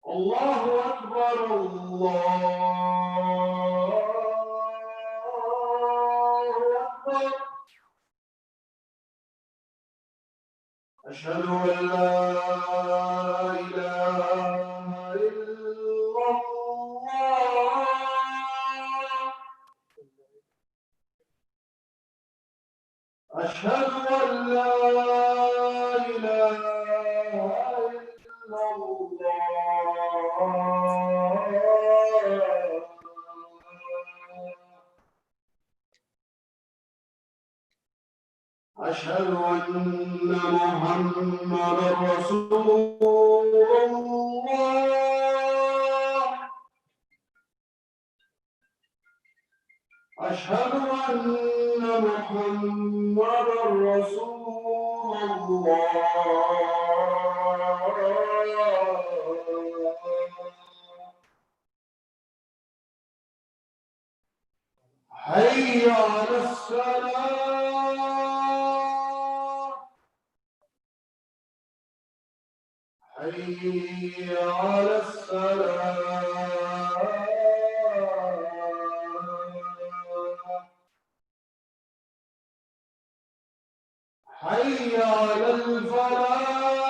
الله أكبر الله أكبر أشهد أن لا إله إلا الله أشهد أن لا إله إلا الله أشهد أن محمدا رسول الله أشهد أن محمدا رسول الله حي على الصلاة حي على الصلاة حي على الفلاح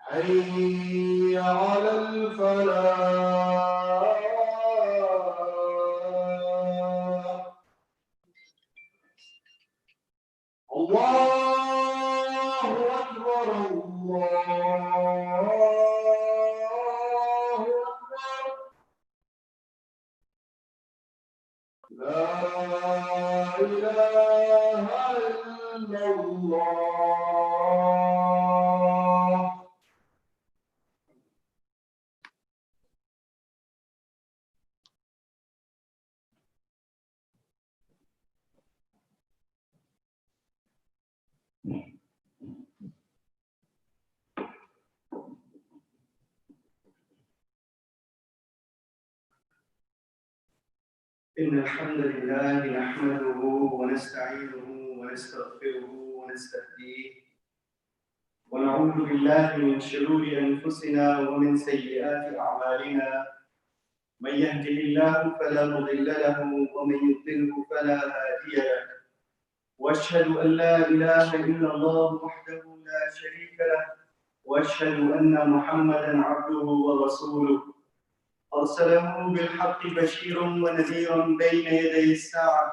حي على الفلاح الله أكبر الله أكبر لا إله إلا الله إن الحمد لله نحمده ونستعينه ونستغفره ونستهديه ونعوذ بالله من شرور أنفسنا ومن سيئات أعمالنا من يهده الله فلا مضل له ومن يضلله فلا هادي له وأشهد أن لا إله إلا الله وحده لا شريك له وأشهد أن محمدًا عبده ورسوله أرسله بالحق بشيرا ونذيرا بين يدي الساعة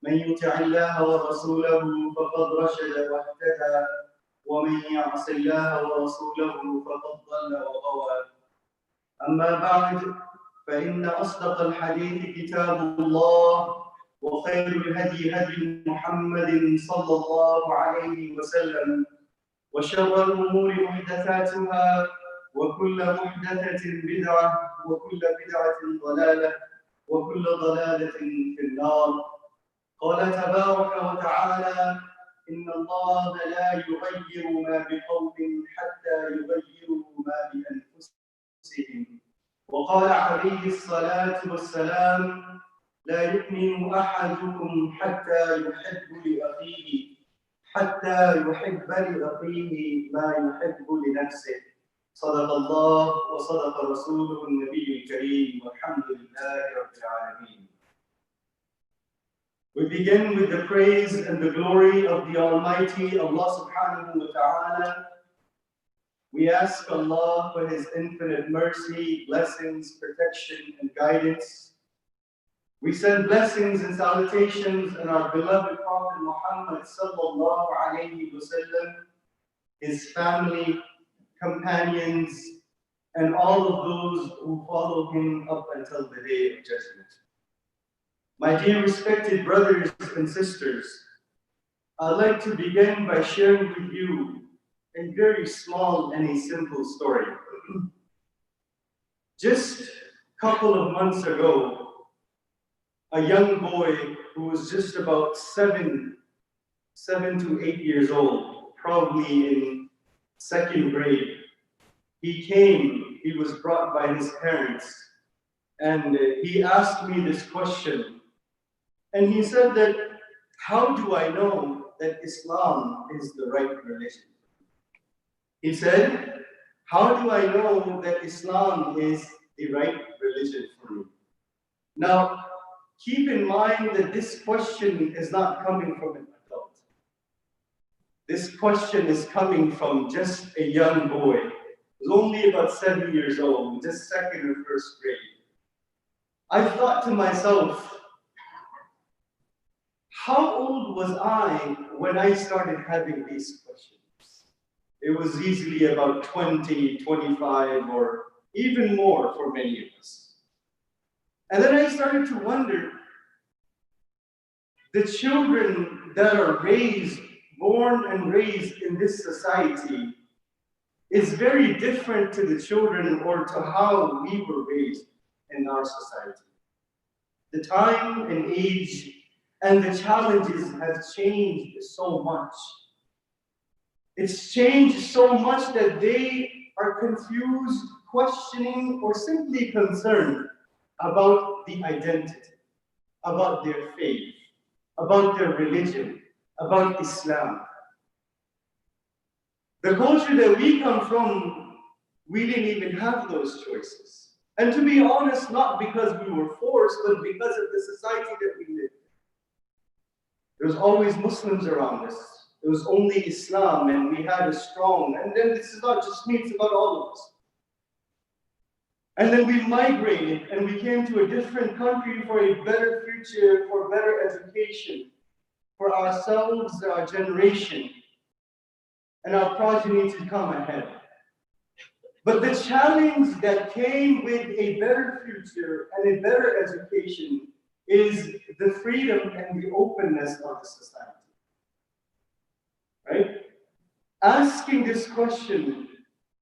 من يطع الله ورسوله فقد رشد واهتدى ومن يعص الله ورسوله فقد ضل وغوى أما بعد فإن أصدق الحديث كتاب الله وخير الهدي هدي محمد صلى الله عليه وسلم وشر الأمور محدثاتها وكل محدثة بدعة وكل بدعة ضلالة وكل ضلالة في النار قال تبارك وتعالى إن الله لا يغير ما بقوم حتى يغيروا ما بأنفسهم وقال عليه الصلاة والسلام لا يؤمن أحدكم حتى يحب لأخيه ما يحب لنفسه صدق الله وصدق رسوله النبي الكريم والحمد لله رب العالمين. We begin with the praise and the glory of the Almighty Allah subhanahu wa ta'ala. We ask Allah for His infinite mercy, blessings, protection, and guidance. We send blessings and salutations on our beloved Prophet Muhammad sallallahu alayhi wa sallam, his family, companions, and all of those who follow him up until the day of judgment. My dear respected brothers and sisters, I'd like to begin by sharing with you a very small and a simple story. Just a couple of months ago, a young boy who was just about 7 to 8 years old, probably in second grade, he was brought by his parents, and he asked me this question. And he said that, how do I know that Islam is the right religion? He said, how do I know that Islam is the right religion for me? Now, keep in mind that this question is not coming from an adult. This question is coming from just a young boy who's only about 7 years old, just second or first grade. I thought to myself, how old was I when I started having these questions? It was easily about 20, 25, or even more for many of us. And then I started to wonder, the children that are born and raised in this society is very different to the children or to how we were raised in our society. The time and age and the challenges have changed so much. It's changed so much that they are confused, questioning, or simply concerned about the identity, about their faith, about their religion, about Islam. The culture that we come from, we didn't even have those choices. And to be honest, not because we were forced, but because of the society that we lived in. There was always Muslims around us. It was only Islam, and we had a strong, and then this is not just me, it's about all of us. And then we migrated, and we came to a different country for a better future, for better education, for ourselves, our generation, and our progeny to come ahead. But the challenge that came with a better future and a better education is the freedom and the openness of the society. Right? Asking this question,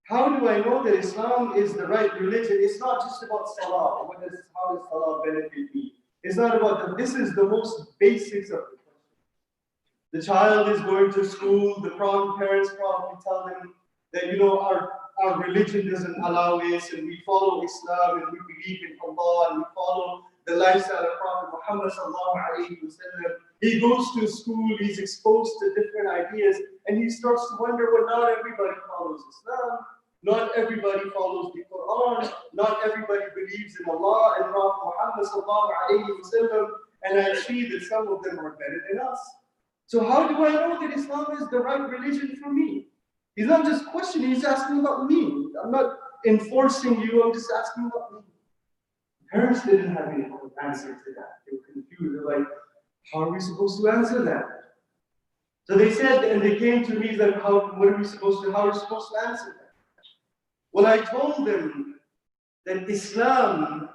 how do I know that Islam is the right religion? It's not just about salah. How does salah benefit me? It's not about that. This is the most basics of the question. The child is going to school, the parents probably tell them that, our religion doesn't allow this, and we follow Islam, and we believe in Allah, and we follow the lifestyle of Prophet Muhammad sallallahu alaihi wasallam. He goes to school, he's exposed to different ideas, and he starts to wonder, well, not everybody follows Islam, not everybody follows the Quran, not everybody believes in Allah and Prophet Muhammad sallallahu alaihi wasallam, and I see that some of them are better than us. So how do I know that Islam is the right religion for me? He's not just questioning, he's asking about me. I'm not enforcing you, I'm just asking about me. Parents didn't have any answer to that. They were confused. They're like, how are we supposed to answer that? So they said, and they came to me, like, how are we supposed to answer that? Well, I told them that Islam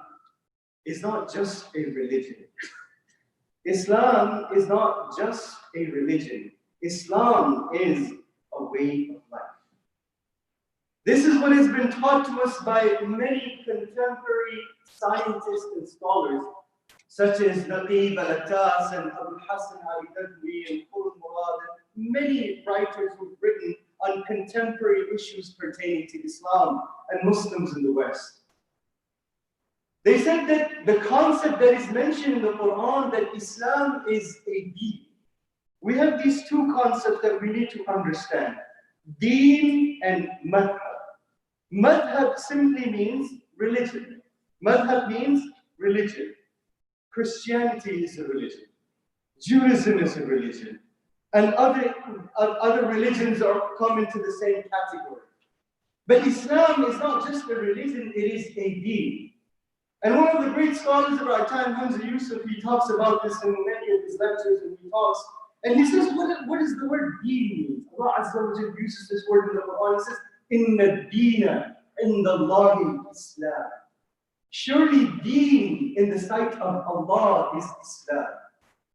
is not just a religion. Islam is not just a religion. Islam is a way of life. This is what has been taught to us by many contemporary scientists and scholars, such as Naqib al-Attas and Abu Hassan al-Dadwi and Qul Murad, and many writers who've written on contemporary issues pertaining to Islam and Muslims in the West. They said that the concept that is mentioned in the Quran, that Islam is a deen. We have these two concepts that we need to understand, deen and madhab. Madhab simply means religion. Madhab means religion. Christianity is a religion. Judaism is a religion. And other religions come into the same category. But Islam is not just a religion, it is a deen. And one of the great scholars of our time, Hamza Yusuf, he talks about this in many of his lectures and he talks. And he says, what does the word deen mean? Allah Azza wa Jalla uses this word in the Quran. He says, Inna deena indallahi Islam. Surely deen in the sight of Allah is Islam.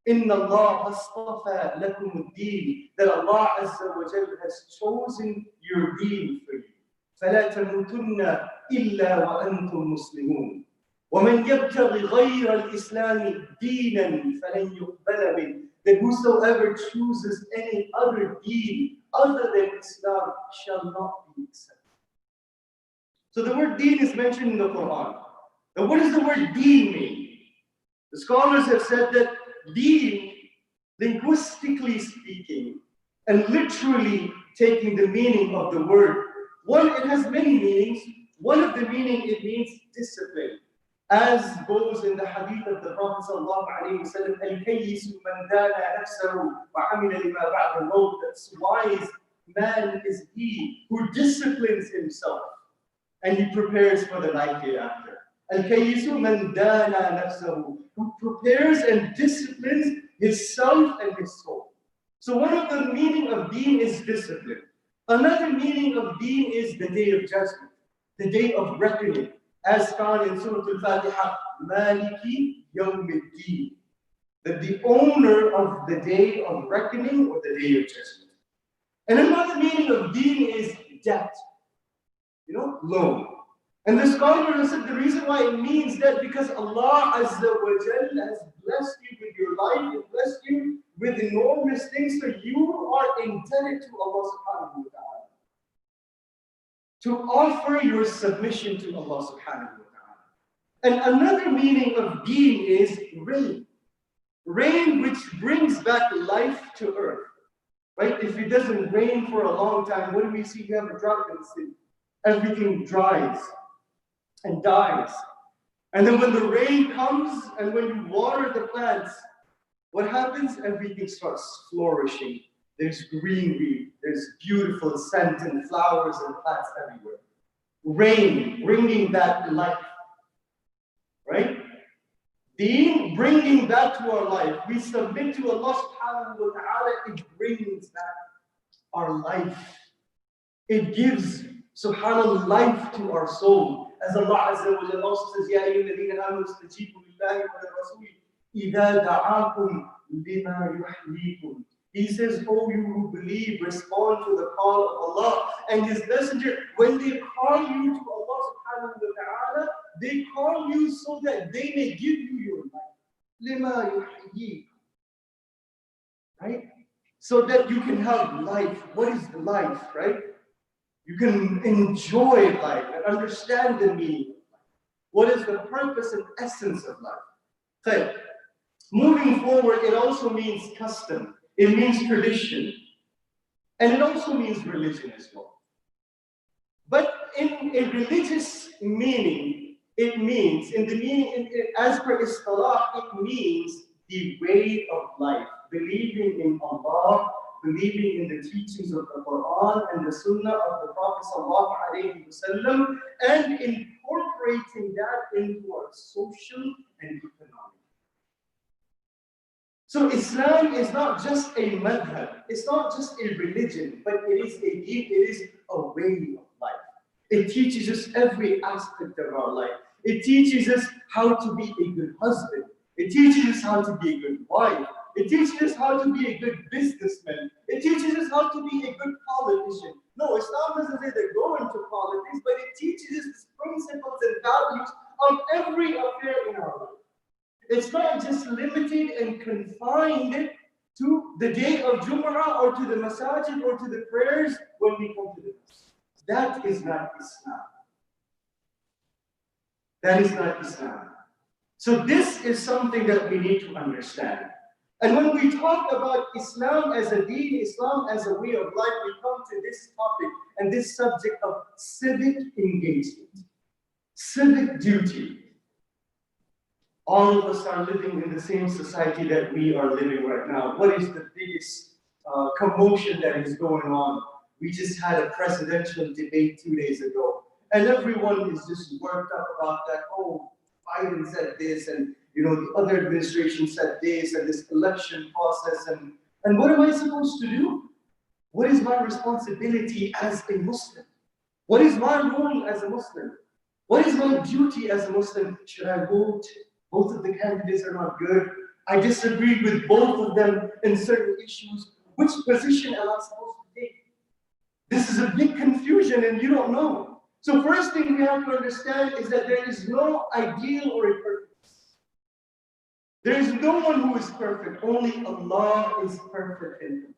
Inna Allah astafa lakum ad-deen. That Allah Azza wa Jalla has chosen your deen for you. فَلَا تَمُوتُنَّ إِلَّا وَأَنْتُمْ مُسْلِمُونَ وَمَنْ يَبْتَغِ غَيْرَ الْإِسْلَامِ دِينًا فَلَنْ يُقْبَلَ مِنْهُ. That whosoever chooses any other deen other than Islam shall not be accepted. So the word deen is mentioned in the Quran. Now what does the word deen mean? The scholars have said that deen linguistically speaking, and literally taking the meaning of the word. One, it has many meanings. One of the meaning, it means discipline. As goes in the hadith of the Prophet sallallahu alaihi wasallam, "Al-kayyisu man dana nafsahu wa amila lima ba'da al-maut." That's wise man is he who disciplines himself and he prepares for the life hereafter. Al-kayyisu man dana nafsahu, who prepares and disciplines his self and his soul. So one of the meaning of deen is discipline. Another meaning of deen is the day of judgment, the day of reckoning. As found in Surah Al-Fatiha, Maliki Yawmiddin, that the owner of the day of reckoning or the day of judgment. And another meaning of deen is debt, loan. And the scholar said the reason why it means that because Allah Azza wa Jalla has blessed you with your life, and blessed you with enormous things, so you are indebted to Allah subhanahu wa ta'ala. To offer your submission to Allah subhanahu wa ta'ala. And another meaning of deen is rain. Rain which brings back life to earth. Right? If it doesn't rain for a long time, what do we see? You have a drought in the city. Everything dries and dies. And then when the rain comes and when you water the plants, what happens? Everything starts flourishing. There's greenery, there's beautiful scent and flowers and plants everywhere. Rain, bringing back life. Right? Deen, bringing back to our life. We submit to Allah subhanahu wa ta'ala, it brings back our life. It gives, subhanallah, life to our soul. As Allah Azza wa Jalla also says, Ya ayyuhalladhina amanu istajibu lillahi wa lirrasuli idha da'akum lima yuhyikum. He says, oh, you who believe, respond to the call of Allah and His Messenger. When they call you to Allah subhanahu wa ta'ala, they call you so that they may give you your life. Lima yuhyikum. Right? So that you can have life. What is life, right? You can enjoy life and understand the meaning of life. What is the purpose and essence of life? Okay. Moving forward, it also means custom. It means tradition. And it also means religion as well. But in a religious meaning, it means, as per Istalah, it means the way of life. Believing in Allah, believing in the teachings of the Quran and the Sunnah of the Prophet sallallahu alaihi wasallam, and incorporating that into our social and economic. So Islam is not just a madhab, it's not just a religion, but it is a way of life. It teaches us every aspect of our life. It teaches us how to be a good husband. It teaches us how to be a good wife. It teaches us how to be a good businessman. It teaches us how to be a good politician. No, Islam doesn't say that go into politics, but it teaches us the principles and values of every affair in our life. It's not just limited and confined to the day of Jumu'ah or to the masajid or to the prayers when we come to the mosque. That is not Islam. That is not Islam. So this is something that we need to understand. And when we talk about Islam as a deen, Islam as a way of life, we come to this topic and this subject of civic engagement, civic duty. All of us are living in the same society that we are living right now. What is the biggest commotion that is going on? We just had a presidential debate 2 days ago, and everyone is just worked up about that. Oh, Biden said this, and the other administration said this, and this election process, and what am I supposed to do? What is my responsibility as a Muslim? What is my role as a Muslim? What is my duty as a Muslim? Should I vote? Both of the candidates are not good. I disagree with both of them in certain issues. Which position am I supposed to take? This is a big confusion and you don't know. So first thing we have to understand is that there is no ideal or a perfect. There is no one who is perfect. Only Allah is perfect in him.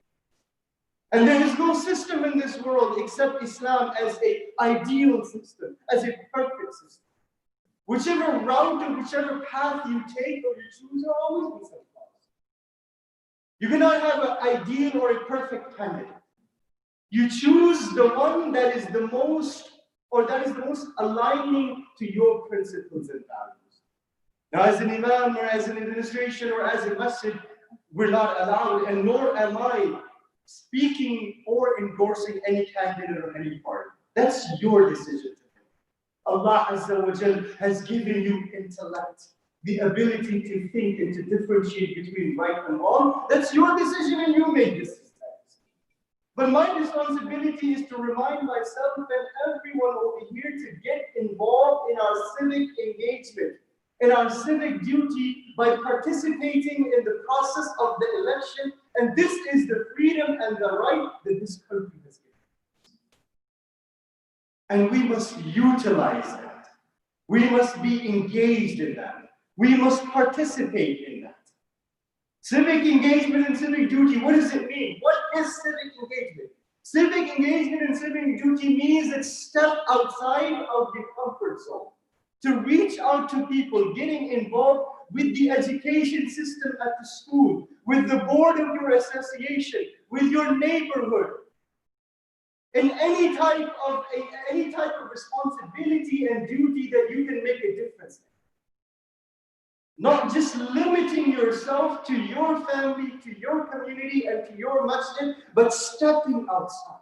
And there is no system in this world except Islam as an ideal system, as a perfect system. Whichever route or whichever path you take or you choose, there will always be some flaws. You cannot have an ideal or a perfect candidate. You choose the one that is the most aligning to your principles and values. Now, as an imam or as an administration or as a masjid, we're not allowed, and nor am I speaking or endorsing any candidate or any party. That's your decision. Allah Azza wa Jal has given you intellect, the ability to think and to differentiate between right and wrong. That's your decision and you make this decision. But my responsibility is to remind myself and everyone over here to get involved in our civic engagement, in our civic duty by participating in the process of the election. And this is the freedom and the right that this country has given. And we must utilize that. We must be engaged in that. We must participate in that. Civic engagement and civic duty, what does it mean? What is civic engagement? Civic engagement and civic duty means that step outside of the comfort zone, to reach out to people, getting involved with the education system at the school, with the board of your association, with your neighborhood, in any type of responsibility and duty that you can make a difference in. Not just limiting yourself to your family, to your community, and to your masjid, but stepping outside.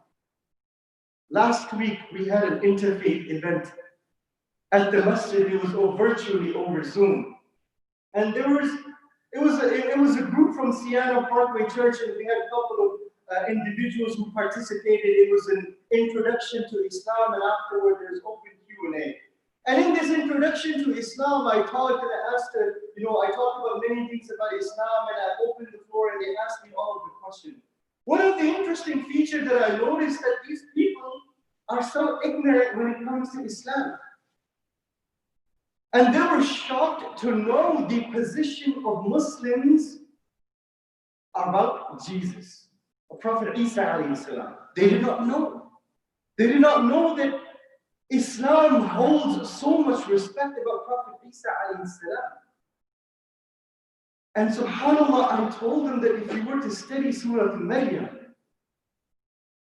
Last week, we had an interfaith event at the masjid. It was virtually over Zoom. And it was a group from Siena Parkway Church, and we had a couple of individuals who participated. It was an introduction to Islam, and afterward there's open Q&A. And in this introduction to Islam, I talked and I asked, I talked about many things about Islam, and I opened the floor and they asked me all of the questions. One of the interesting features that I noticed that these people are so ignorant when it comes to Islam. And they were shocked to know the position of Muslims about Jesus, the Prophet Isa alayhi salam. They did not know. They did not know that Islam holds so much respect about Prophet Isa alayhi salam. And subhanAllah, I told them that if you were to study Surah Maryam,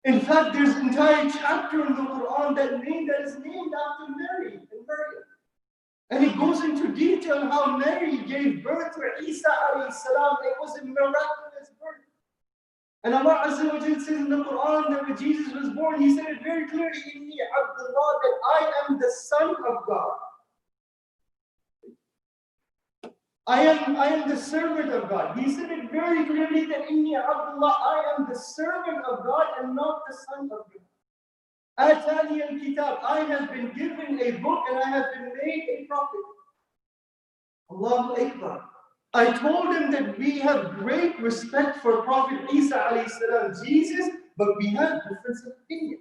in fact, there's an entire chapter in the Quran that is named after Mary and Maryam. And it goes into detail how Mary gave birth to Isa alayhi salam. It was a miraculous birth. And Allah Azza wa Jalla says in the Quran that when Jesus was born, He said it very clearly, Inni Abdullah, that I am the Son of God. I am the servant of God. He said it very clearly that Inni Abdullah, I am the servant of God and not the son of God. Atani al-Kitab, I have been given a book and I have been made a prophet. Allahu Akbar. I told him that we have great respect for Prophet Isa alayhi salam, Jesus, but we have difference of opinion.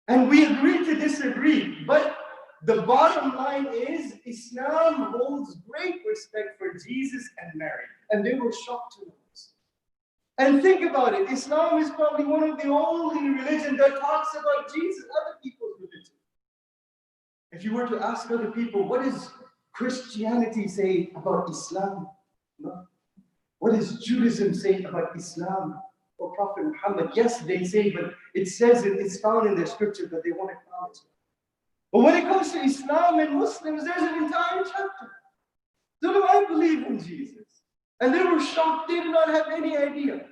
And we agree to disagree. But the bottom line is Islam holds great respect for Jesus and Mary. And they were shocked to know this. And think about it. Islam is probably one of the only religions that talks about Jesus, other people's religion. If you were to ask other people, what does Christianity say about Islam? No. What does Judaism say about Islam or Prophet Muhammad? Yes, they say, but it says it's found in their scripture, but they won't acknowledge it. But when it comes to Islam and Muslims, there's an entire chapter. So do I believe in Jesus? And they were shocked, they did not have any idea.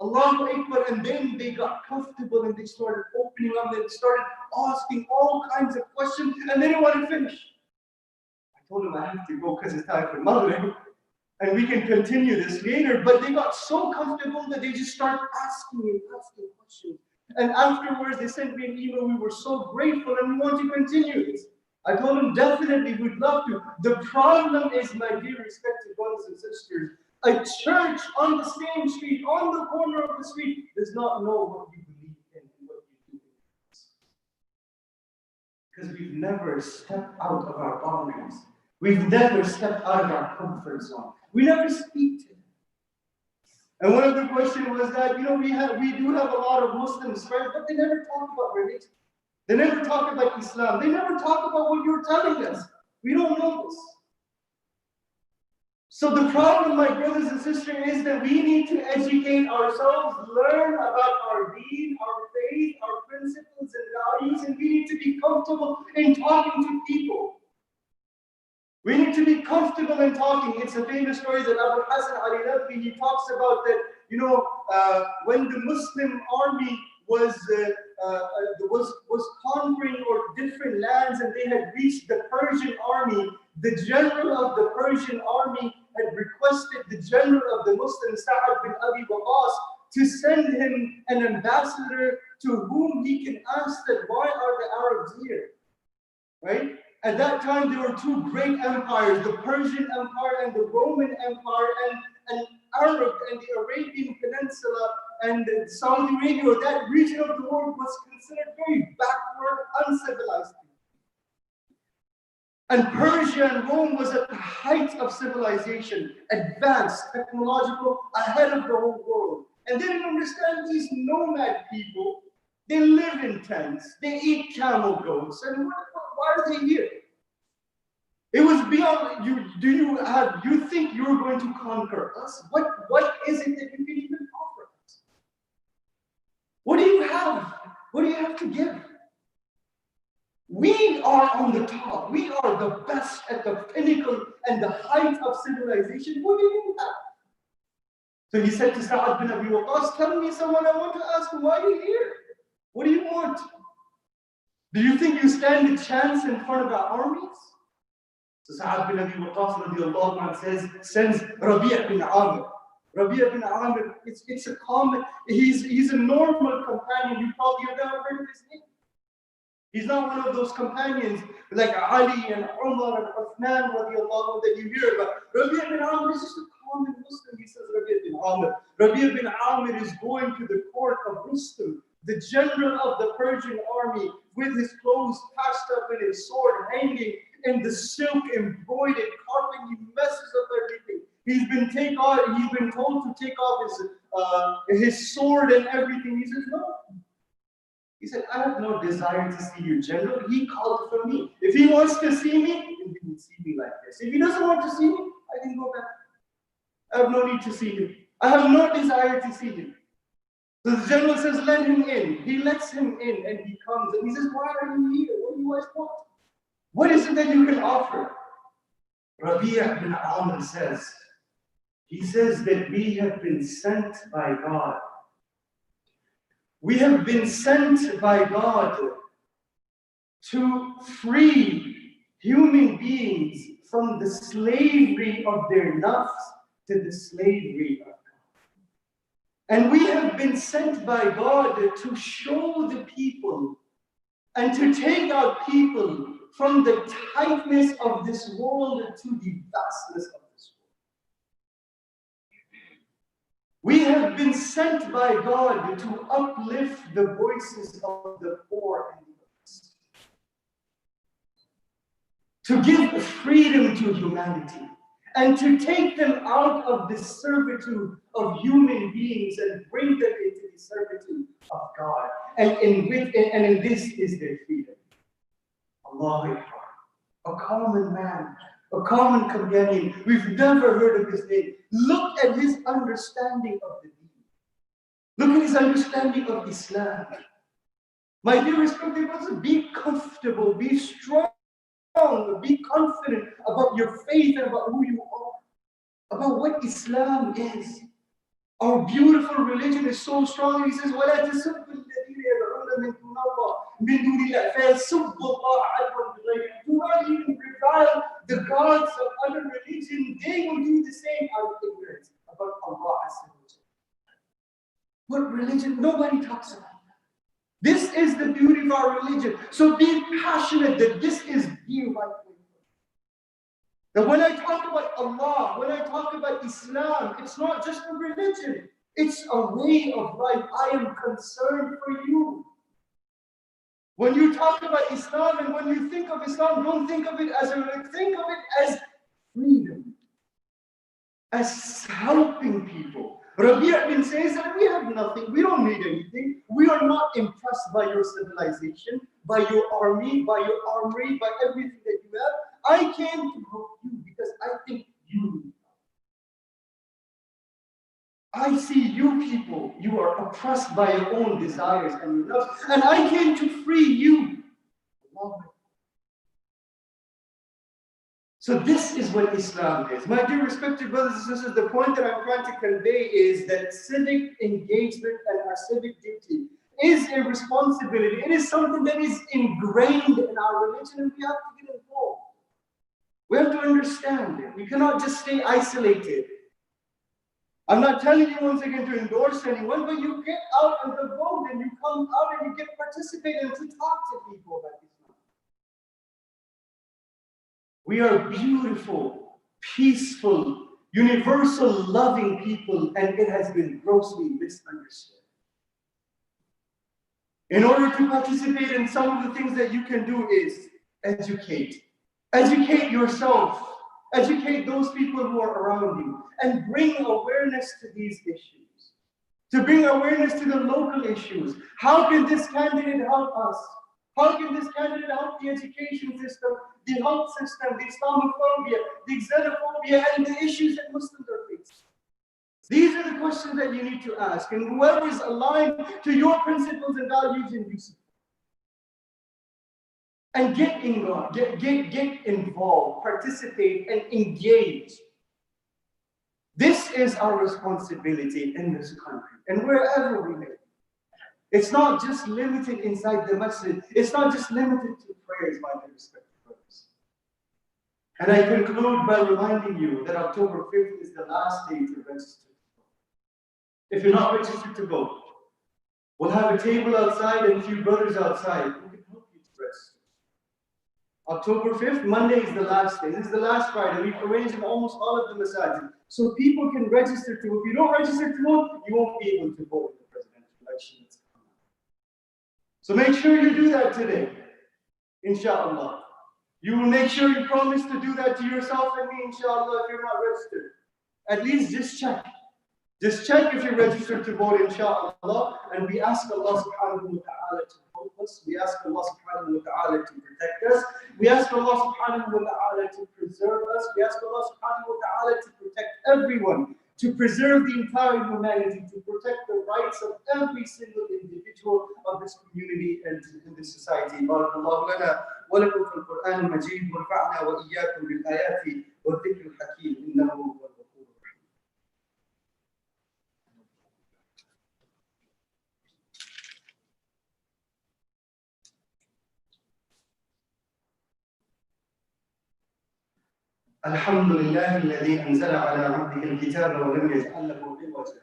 Allahu Akbar, and then they got comfortable and they started opening up and started asking all kinds of questions, and they didn't want to finish. I told them I have to go because it's time for Maghrib, and we can continue this later, but they got so comfortable that they just started asking questions. And afterwards, they sent me an email. We were so grateful and we want to continue this. I told them, definitely, we'd love to. The problem is, my dear respected brothers and sisters, a church on the same street, on the corner of the street, does not know what you believe in and what you do. Because we've never stepped out of our boundaries. We've never stepped out of our comfort zone. We never speak to them. And one of the questions was that, we do have a lot of Muslims friends, but they never talk about religion. They never talk about Islam. They never talk about what you're telling us. We don't know this. So the problem, my brothers and sisters, is that we need to educate ourselves, learn about our deen, our faith, our principles and values, and we need to be comfortable in talking to people. We need to be comfortable in talking. It's a famous story that Abu Hassan Ali Nadwi, he talks about that, when the Muslim army was conquering or different lands and they had reached the Persian army, the general of the Persian army had requested the general of the Muslim, Sa'ad bin Abi Waqqas, to send him an ambassador to whom he can ask that why are the Arabs here, right? At that time, there were two great empires, the Persian Empire and the Roman Empire, and Arab and the Arabian Peninsula and Saudi Arabia, that region of the world was considered very backward, uncivilized. And Persia and Rome was at the height of civilization, advanced, technological, ahead of the whole world. And they didn't understand these nomad people. They live in tents, they eat camel goats, and why are they here? It was beyond you. You think you're going to conquer us? What is it that you can even offer us? What do you have? What do you have to give? We are on the top. We are the best at the pinnacle and the height of civilization. What do you have? So he said to Sa'ad bin Abi Waqqas, tell me someone, I want to ask him, why are you here? What do you want? Do you think you stand a chance in front of our armies? So Sa'ad bin Abi Waqqas radiallahu anhu sends Rabi' bin Amir. Rabi' bin Amir, it's a common, he's a normal companion. You probably have never heard of his name. He's not one of those companions like Ali and Umar and Uthman radiallahu that you hear about. Rabi' bin Amir is just a common Muslim. He says Rabi' bin Amir. Rabi' bin Amir is going to the court of Rustam, the general of the Persian army, with his clothes patched up and his sword hanging in the silk embroidered carpet. He messes up everything. He's been told to take off his sword and everything. He says, no. He said, I have no desire to see you, general. He called for me. If he wants to see me, then he will see me like this. If he doesn't want to see me, I can go back. I have no need to see him. I have no desire to see him. So the general says, let him in. He lets him in and he comes and he says, why are you here? What do you guys want? What is it that you can offer? Rabi' bin Amr says, he says that we have been sent by God. We have been sent by God to free human beings from the slavery of their nafs to the slavery of God. And we have been sent by God to show the people and to take out people from the tightness of this world to the vastness of this world. We have been sent by God to uplift the voices of the poor and the oppressed, to give freedom to humanity, and to take them out of the servitude of human beings and bring them into the servitude of God. And in this is their freedom. Allahu Akbar. A common man, a common companion. We've never heard of his name. Look at his understanding of the deen. Look at his understanding of Islam. My dear respected brothers, be comfortable, be strong, be confident about your faith and about who you are, about what Islam is. Our beautiful religion is so strong. He says, وَلَا تَسُبُّوا الَّذِينَ يَدْعُونَ مِن دُونِ اللَّهِ مِن دُونِ اللَّهِ فَيَسُبُّوا اللَّهَ عَدْوًا بِغَيْرِ عِلْمٍ. Do not even revile the gods of other religion. They will do the same out of ignorance about Allah Azza wa Jalla. What religion? Nobody talks about that. This is the beauty of our religion. So be passionate that this is the right way. That when I talk about Allah, when I talk about Islam, it's not just a religion. It's a way of life. I am concerned for you. When you talk about Islam and when you think of Islam, don't think of it as a religion. Think of it as freedom, as helping people. Rabi' bin says that we have nothing. We don't need anything. We are not impressed by your civilization, by your army, by your armory, by everything that you have. I came to help you because I think you need help. I see you people, you are oppressed by your own desires and your loves, and I came to free you. So this is what Islam is. My dear respected brothers and sisters, the point that I'm trying to convey is that civic engagement and our civic duty is a responsibility. It is something that is ingrained in our religion, and we have to get involved. We have to understand it. We cannot just stay isolated. I'm not telling you once again to endorse anyone, but you get out and the vote and you come out and you get participated and to talk to people about Islam. We are beautiful, peaceful, universal, loving people, and it has been grossly misunderstood. In order to participate in some of the things that you can do is educate. Educate yourself. Educate those people who are around you and bring awareness to these issues. To bring awareness to the local issues. How can this candidate help us? How can this candidate help the education system, the health system, the Islamophobia, the xenophobia, and the issues that Muslims are facing? These are the questions that you need to ask, and whoever is aligned to your principles and values in you. And get involved, participate, and engage. This is our responsibility in this country and wherever we live. It's not just limited inside the masjid. It's not just limited to prayers, my dear respected brothers. And I conclude by reminding you that October 5th is the last day to register. If you're not registered to vote, we'll have a table outside and a few brothers outside who can help you to register. October 5th, Monday is the last day. This is the last Friday. We've arranged in almost all of the masajid. So people can register to vote. If you don't register to vote, you won't be able to vote in the presidential election that's coming. So make sure you do that today, inshallah. You will make sure you promise to do that to yourself and me, inshallah, if you're not registered. At least just check. Just check if you're registered to vote, inshallah. And we ask Allah subhanahu wa ta'ala to help us. We ask Allah subhanahu wa ta'ala to protect us. We ask Allah subhanahu wa ta'ala to preserve us. We ask Allah subhanahu wa ta'ala to protect everyone, to preserve the entire humanity, to protect the rights of every single individual of this community and in this society. Barakallahu lana wa lakum fil Qur'an al-Majid wa rafa'na wa iyyakum bil ayati wa dhikr al-hakim innahu huwal ghafur rahim. الحمد لله الذي أنزل على عبده الكتاب ولم يجعل له عوجا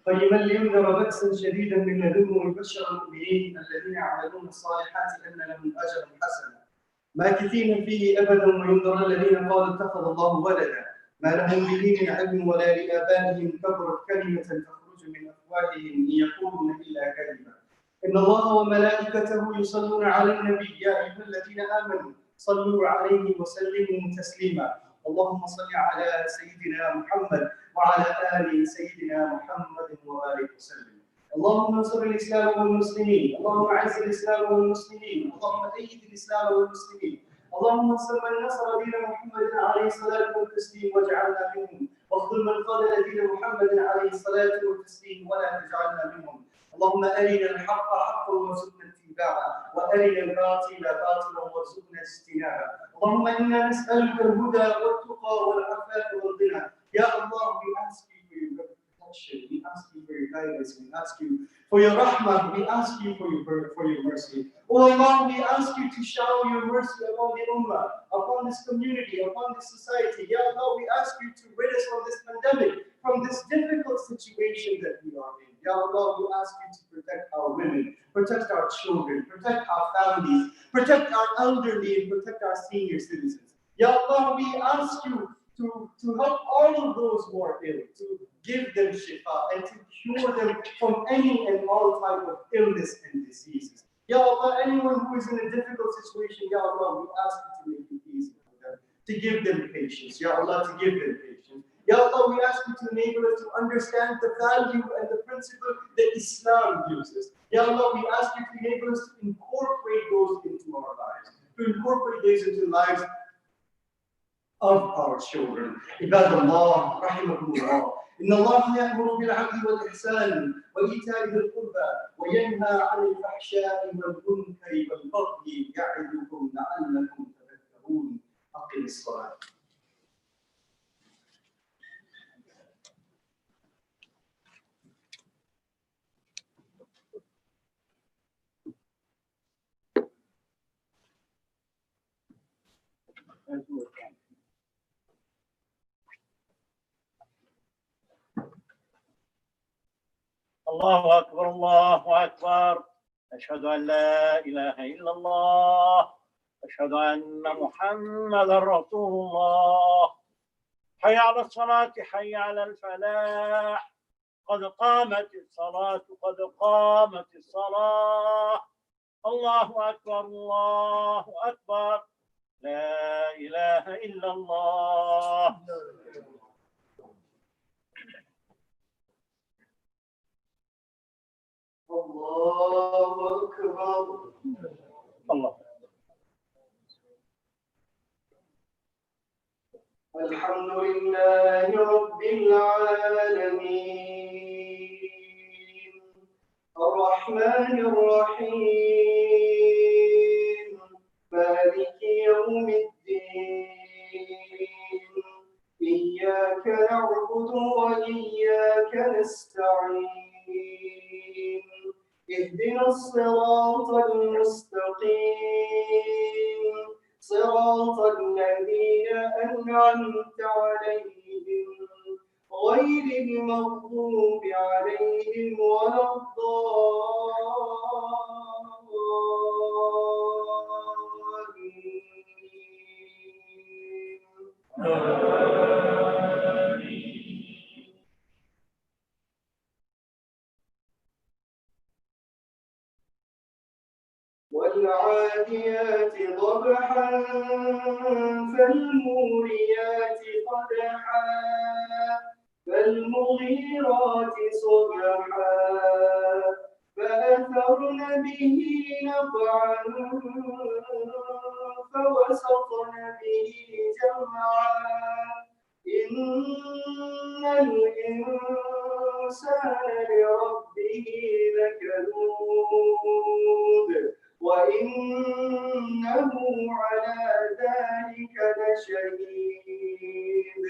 قيما لينذر بأسا شديدا من لدنه ويبشر المؤمنين الذين يعملون الصالحات أن لهم أجرا حسنا ماكثين فيه أبدا وينذر الذين قالوا اتخذ الله ولدا ما لهم به من علم ولا لآبائهم كبرت كلمة تخرج من أفواههم إن يقولون إلا كذبا إن الله وملائكته يصلون على النبي يا أيها الذين آمنوا صلوا عليه وسلموا تسليما اللهم صل على سيدنا محمد وعلى آل سيدنا محمد وبارك وسلم اللهم انصر الإسلام والمسلمين اللهم أعز الإسلام والمسلمين اللهم أيد الإسلام والمسلمين اللهم انصر من نصر دين محمد عليه الصلاة والتسليم واجعلنا منهم واخذل من قال دين محمد عليه الصلاة والتسليم ولا تجعلنا منهم اللهم أرنا الحق حقا وارزقنا اتباعه وأرنا الباطل باطلا وارزقنا اجتنابه اللهم إنا نسألك الهدى والتقى والعفاف والغنى يا Allah, we ask you for your protection, we ask you for your guidance, we ask you for your rahmah, we ask you for your mercy. Oh Allah, we ask you to shower your mercy upon the ummah, upon this community, upon this society. Ya Allah, we ask you to rid us from this pandemic, from this difficult situation that we are in. Ya Allah, we ask you to protect our women, protect our children, protect our families, protect our elderly, and protect our senior citizens. Ya Allah, we ask you to help all of those who are ill, to give them shifa and to cure them from any and all type of illness and diseases. Ya Allah, anyone who is in a difficult situation, Ya Allah, we ask you to make it easy for them, to give them patience. Ya Allah, to give them patience. Ya Allah, we ask you to enable us to understand the value and the principle that Islam gives us. Ya Allah, we ask you to enable us to incorporate those into our lives, to incorporate those into the lives of our children. Ibadallah, rahimahumullah. إن الله يأمر بالعدل والإحسان وإيتاء ذي القربى وينهى عن الفحشاء والمنكر والبغي يعظكم لعلكم تذكرون. أقم الصلاة. الله أكبر الله أكبر. أشهد أن لا إله إلا الله. أشهد أن محمدا رسول الله. حي على الصلاة حي على الفلاح. قد قامت الصلاة قد قامت الصلاة. الله أكبر الله أكبر. لا إله إلا الله. الله أكبر. الله. الحمد لله رب العالمين الرحمن الرحيم مالك يوم الدين إياك نعبد وإياك نستعين اهدنا الصراط المستقيم صراط الذين أنعمت عليهم غير المغضوب عليهم ولا الضالين. والعاديات ضبحا فالموريات قدحا فالمغيرات صبحا فأثرن به نقعا فوسطن به جمعا إن الإنسان لربه لكنود وإنه على ذلك لشهيد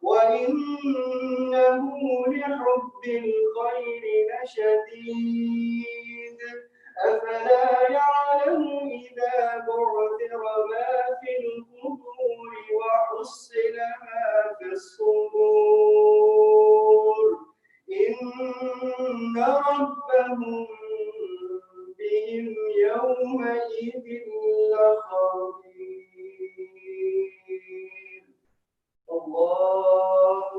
وإنه لحب الخير لشديد أفلا يعلم إذا بعثر ما في القبور وحصل ما في الصدور إن ربهم بهم يومئذ لخبير. الله.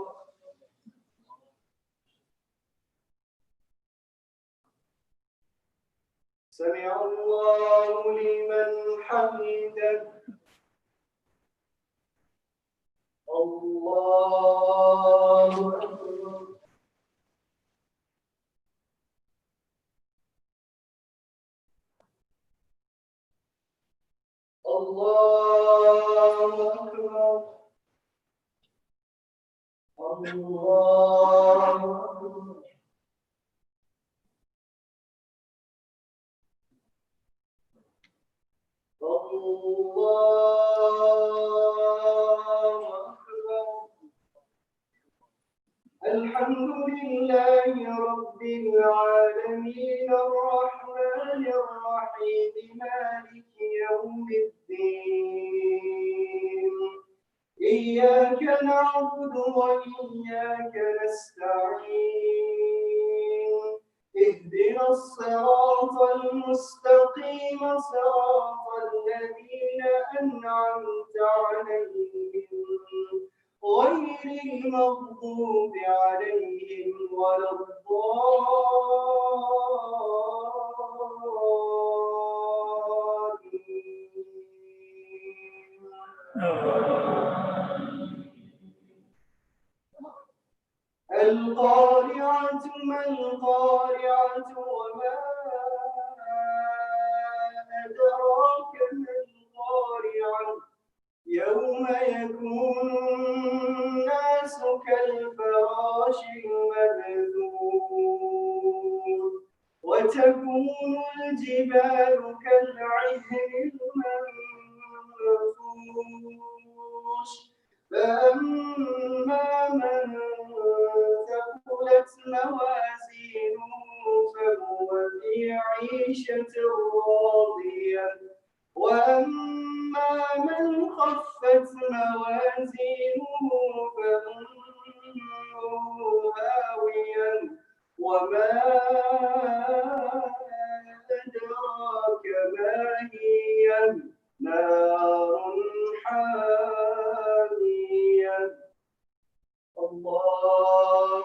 سمع الله لمن حمده. الله أكبر. الله أكبر. الله أكبر. الله أكبر. الحمد لله رب العالمين الرحمن الرحيم مالك يوم الدين إياك نعبد وإياك نستعين اهدنا الصراط المستقيم صراط الذين أنعمت عليهم غير المغضوب عليهم ولا الضالين. القارعة ما القارعة وما أدراك ما القارعة يوم يكون الناس كالفراش الفراش المبثوث وتكون الجبال كالعهن المنفوش فأما من ثقلت موازينه فهو في عيشة راضية وأما من خفت موازينه فأمه هاوية وما أدراك ما هي نار حامية الله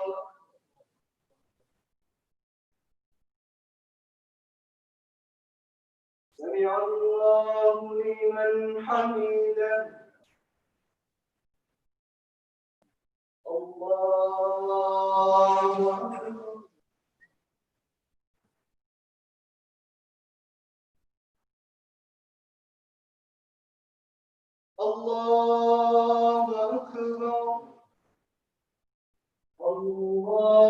سمع الله لمن حمده الله أكبر الله أكبر الله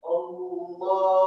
الله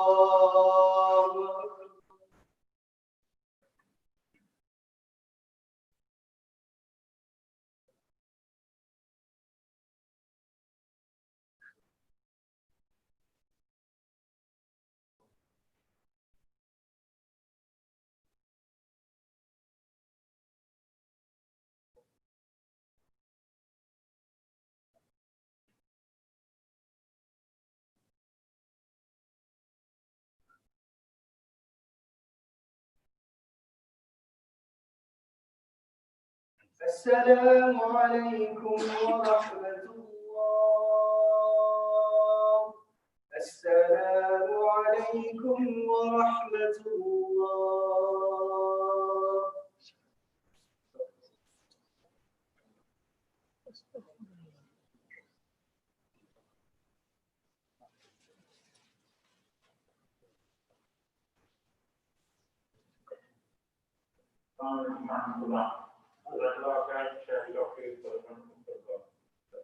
السلام عليكم ورحمة الله السلام عليكم ورحمة الله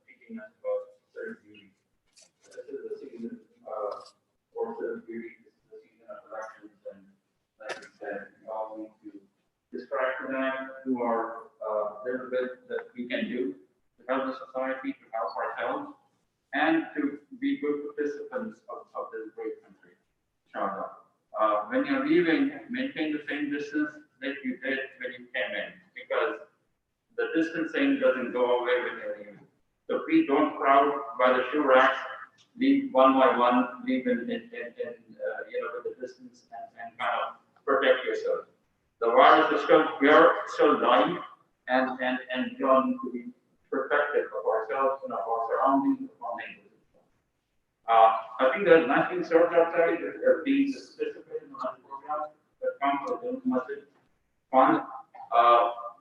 Teaching us about certain beauty. This is the season for certain beauty. This is the season of elections, and like we said, we all need to describe to them who are little bit that we can do to help the society, to help ourselves, and to be good participants of this great country. Inshallah. When you're leaving, maintain the same distance that you did when you came in, because the distancing doesn't go away when you're leaving. So please don't crowd by the shoe racks. Leave one by one. Leave in with the distance and kind of protect yourself. The virus is still, we are still dying, and we all need to be protective of ourselves and of our surroundings, of our neighbors. I think there's nothing served outside. There being participated in the program that comes from the Masjid Fund.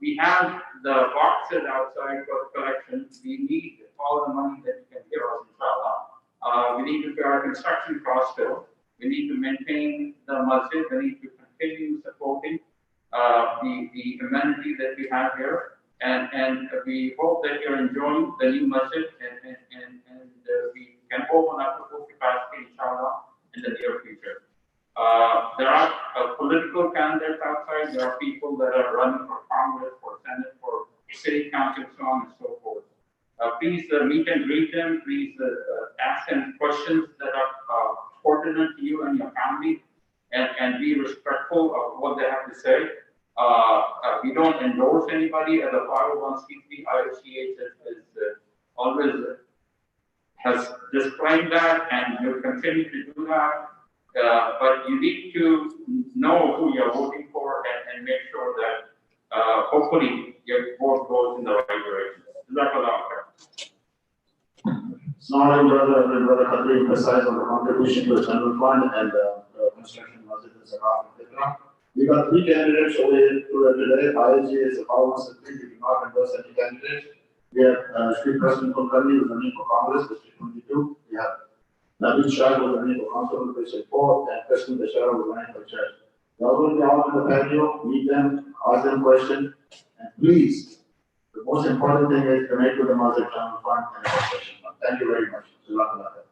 We have the boxes outside for collection. We need all the money that you can give us, inshallah. We need to pay our construction costs still. We need to maintain the masjid. We need to continue supporting the amenities that we have here. And we hope that you're enjoying the new masjid and we can open up to full capacity, inshallah, in the near future. There are political candidates outside. There are people that are running for Congress, for Senate, for city council, so on and so forth. Please meet and greet them. Please ask them questions that are pertinent to you and your family, and be respectful of what they have to say. We don't endorse anybody as a 501c3. IOCH is always has disclaimed that, and will continue to do that. But you need to know who you're voting for and make sure that hopefully your vote goes in the right direction. Now, brother Khadri emphasized on the contribution to the general fund and the construction masjid and Zakat, etc. We got 3 candidates over here today. ISG is a power secretary. We do not endorse any candidate. We have Street President Kulkarni who is running for Congress, District 22. We have Nabil Shah who is running for Council District 4, and President Bashar who is running for Chair. Y'all will be out in the patio, meet them, ask them questions, and please, the most important thing is connect with the Muslim channel fund and the session fund. Thank you very much. Jazakallah khair.